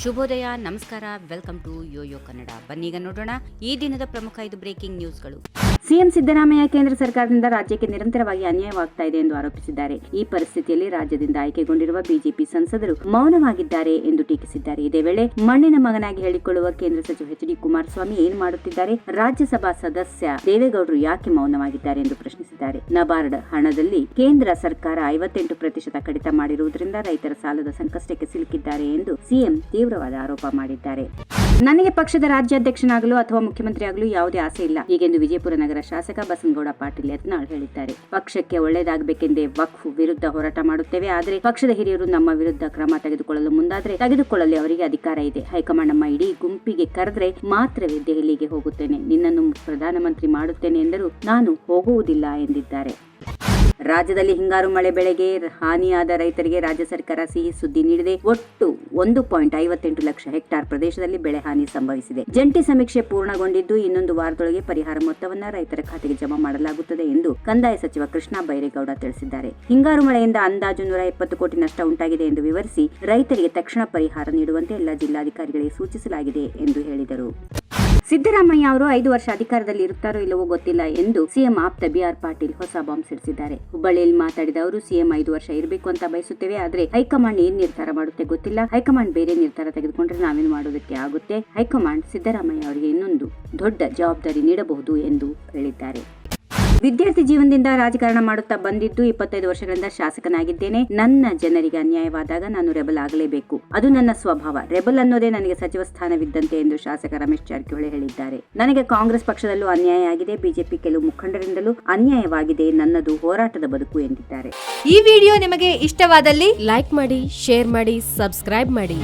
ಶುಭೋದಯ, ನಮಸ್ಕಾರ, welcome to Yoyo Kannada. ಬನ್ನೀಗ ನೋಡೋಣ ಈ ದಿನದ ಪ್ರಮುಖ 5 ಬ್ರೇಕಿಂಗ್ ನ್ಯೂಸ್ಗಳು. ಸಿಎಂ ಸಿದ್ದರಾಮಯ್ಯ ಕೇಂದ್ರ ಸರ್ಕಾರದಿಂದ ರಾಜ್ಯಕ್ಕೆ ನಿರಂತರವಾಗಿ ಅನ್ಯಾಯವಾಗ್ತಾ ಇದೆ ಎಂದು ಆರೋಪಿಸಿದ್ದಾರೆ. ಈ ಪರಿಸ್ಥಿತಿಯಲ್ಲಿ ರಾಜ್ಯದಿಂದ ಆಯ್ಕೆಗೊಂಡಿರುವ ಬಿಜೆಪಿ ಸಂಸದರು ಮೌನವಾಗಿದ್ದಾರೆ ಎಂದು ಟೀಕಿಸಿದ್ದಾರೆ. ಇದೇ ವೇಳೆ ಮಣ್ಣಿನ ಮಗನಾಗಿ ಹೇಳಿಕೊಳ್ಳುವ ಕೇಂದ್ರ ಸಚಿವ ಎಚ್ ಡಿ ಕುಮಾರಸ್ವಾಮಿ ಏನು ಮಾಡುತ್ತಿದ್ದಾರೆ? ರಾಜ್ಯಸಭಾ ಸದಸ್ಯ ದೇವೇಗೌಡರು ಯಾಕೆ ಮೌನವಾಗಿದ್ದಾರೆ ಎಂದು ಪ್ರಶ್ನಿಸಿದ್ದಾರೆ. ನಬಾರ್ಡ್ ಹಣದಲ್ಲಿ ಕೇಂದ್ರ ಸರ್ಕಾರ 58% ಕಡಿತ ಮಾಡಿರುವುದರಿಂದ ರೈತರ ಸಾಲದ ಸಂಕಷ್ಟಕ್ಕೆ ಸಿಲುಕಿದ್ದಾರೆ ಎಂದು ಸಿಎಂ ತೀವ್ರವಾದ ಆರೋಪ ಮಾಡಿದ್ದಾರೆ. ನನಗೆ ಪಕ್ಷದ ರಾಜ್ಯಾಧ್ಯಕ್ಷನಾಗಲು ಅಥವಾ ಮುಖ್ಯಮಂತ್ರಿಯಾಗಲು ಯಾವುದೇ ಆಸೆ ಇಲ್ಲ, ಹೀಗೆಂದು ವಿಜಯಪುರ ನಗರ ಶಾಸಕ ಬಸನಗೌಡ ಪಾಟೀಲ್ ಯತ್ನಾಳ್ ಹೇಳಿದ್ದಾರೆ. ಪಕ್ಷಕ್ಕೆ ಒಳ್ಳೆಯದಾಗಬೇಕೆಂದೇ ವಕ್ಫ್ ವಿರುದ್ಧ ಹೋರಾಟ ಮಾಡುತ್ತೇವೆ, ಆದರೆ ಪಕ್ಷದ ಹಿರಿಯರು ನಮ್ಮ ವಿರುದ್ಧ ಕ್ರಮ ತೆಗೆದುಕೊಳ್ಳಲು ಮುಂದಾದರೆ ತೆಗೆದುಕೊಳ್ಳಲು ಅವರಿಗೆ ಅಧಿಕಾರ ಇದೆ. ಹೈಕಮಾಂಡ್ ನಮ್ಮ ಇಡೀ ಗುಂಪಿಗೆ ಕರೆದ್ರೆ ಮಾತ್ರವೇ ದೆಹಲಿಗೆ ಹೋಗುತ್ತೇನೆ, ನಿನ್ನನ್ನು ಪ್ರಧಾನಮಂತ್ರಿ ಮಾಡುತ್ತೇನೆ ಎಂದರೂ ನಾನು ಹೋಗುವುದಿಲ್ಲ ಎಂದಿದ್ದಾರೆ. ರಾಜ್ಯದಲ್ಲಿ ಹಿಂಗಾರು ಮಳೆ ಬೆಳೆಗೆ ಹಾನಿಯಾದ ರೈತರಿಗೆ ರಾಜ್ಯ ಸರ್ಕಾರ ಸಿಹಿ ಸುದ್ದಿ ನೀಡಿದೆ. ಒಟ್ಟು 1.58 ಲಕ್ಷ ಹೆಕ್ಟಾರ್ ಪ್ರದೇಶದಲ್ಲಿ ಬೆಳೆ ಹಾನಿ ಸಂಭವಿಸಿದೆ. ಜಂಟಿ ಸಮೀಕ್ಷೆ ಪೂರ್ಣಗೊಂಡಿದ್ದು ಇನ್ನೊಂದು ವಾರದೊಳಗೆ ಪರಿಹಾರ ಮೊತ್ತವನ್ನ ರೈತರ ಖಾತೆಗೆ ಜಮಾ ಮಾಡಲಾಗುತ್ತದೆ ಎಂದು ಕಂದಾಯ ಸಚಿವ ಕೃಷ್ಣ ಬೈರೇಗೌಡ ತಿಳಿಸಿದ್ದಾರೆ. ಹಿಂಗಾರು ಮಳೆಯಿಂದ ಅಂದಾಜು 120 ಕೋಟಿ ನಷ್ಟ ಉಂಟಾಗಿದೆ ಎಂದು ವಿವರಿಸಿ ರೈತರಿಗೆ ತಕ್ಷಣ ಪರಿಹಾರ ನೀಡುವಂತೆ ಎಲ್ಲ ಜಿಲ್ಲಾಧಿಕಾರಿಗಳಿಗೆ ಸೂಚಿಸಲಾಗಿದೆ ಎಂದು ಹೇಳಿದರು. ಸಿದ್ದರಾಮಯ್ಯ ಅವರು 5 ವರ್ಷ ಅಧಿಕಾರದಲ್ಲಿ ಇರುತ್ತಾರೋ ಇಲ್ಲವೋ ಗೊತ್ತಿಲ್ಲ ಎಂದು ಸಿಎಂ ಆಪ್ತ ಬಿಆರ್ ಪಾಟೀಲ್ ಹೊಸ ಬಾಂಬ್ ಸಿಡಿಸಿದ್ದಾರೆ. ಹುಬ್ಬಳ್ಳಿಯಲ್ಲಿ ಮಾತನಾಡಿದ ಅವರು, ಸಿಎಂ 5 ವರ್ಷ ಇರಬೇಕು ಅಂತ ಬಯಸುತ್ತೇವೆ, ಆದ್ರೆ ಹೈಕಮಾಂಡ್ ಏನ್ ನಿರ್ಧಾರ ಮಾಡುತ್ತೆ ಗೊತ್ತಿಲ್ಲ. ಹೈಕಮಾಂಡ್ ಬೇರೆ ನಿರ್ಧಾರ ತೆಗೆದುಕೊಂಡ್ರೆ ನಾವೇನು ಮಾಡೋದಕ್ಕೆ ಆಗುತ್ತೆ. ಹೈಕಮಾಂಡ್ ಸಿದ್ದರಾಮಯ್ಯ ಅವರಿಗೆ ಇನ್ನೊಂದು ದೊಡ್ಡ ಜವಾಬ್ದಾರಿ ನೀಡಬಹುದು ಎಂದು ಹೇಳಿದ್ದಾರೆ. ವಿದ್ಯಾರ್ಥಿ ಜೀವನದಿಂದ ರಾಜಕಾರಣ ಮಾಡುತ್ತಾ ಬಂದಿದ್ದು 25 ವರ್ಷಗಳಿಂದ ಶಾಸಕನಾಗಿದ್ದೇನೆ. ನನ್ನ ಜನರಿಗೆ ಅನ್ಯಾಯವಾದಾಗ ನಾನು ರೆಬಲ್ ಆಗಲೇಬೇಕು, ಅದು ನನ್ನ ಸ್ವಭಾವ. ರೆಬಲ್ ಅನ್ನೋದೇ ನನಗೆ ಸಚಿವ ಸ್ಥಾನವಿದ್ದಂತೆ ಎಂದು ಶಾಸಕ ರಮೇಶ್ ಜಾರಕಿಹೊಳಿ ಹೇಳಿದ್ದಾರೆ. ನನಗೆ ಕಾಂಗ್ರೆಸ್ ಪಕ್ಷದಲ್ಲೂ ಅನ್ಯಾಯ ಆಗಿದೆ, ಬಿಜೆಪಿ ಕೆಲವು ಮುಖಂಡರಿಂದಲೂ ಅನ್ಯಾಯವಾಗಿದೆ, ನನ್ನದು ಹೋರಾಟದ ಬದುಕು ಎಂದಿದ್ದಾರೆ. ಈ ವಿಡಿಯೋ ನಿಮಗೆ ಇಷ್ಟವಾದಲ್ಲಿ ಲೈಕ್ ಮಾಡಿ, ಶೇರ್ ಮಾಡಿ, ಸಬ್ಸ್ಕ್ರೈಬ್ ಮಾಡಿ.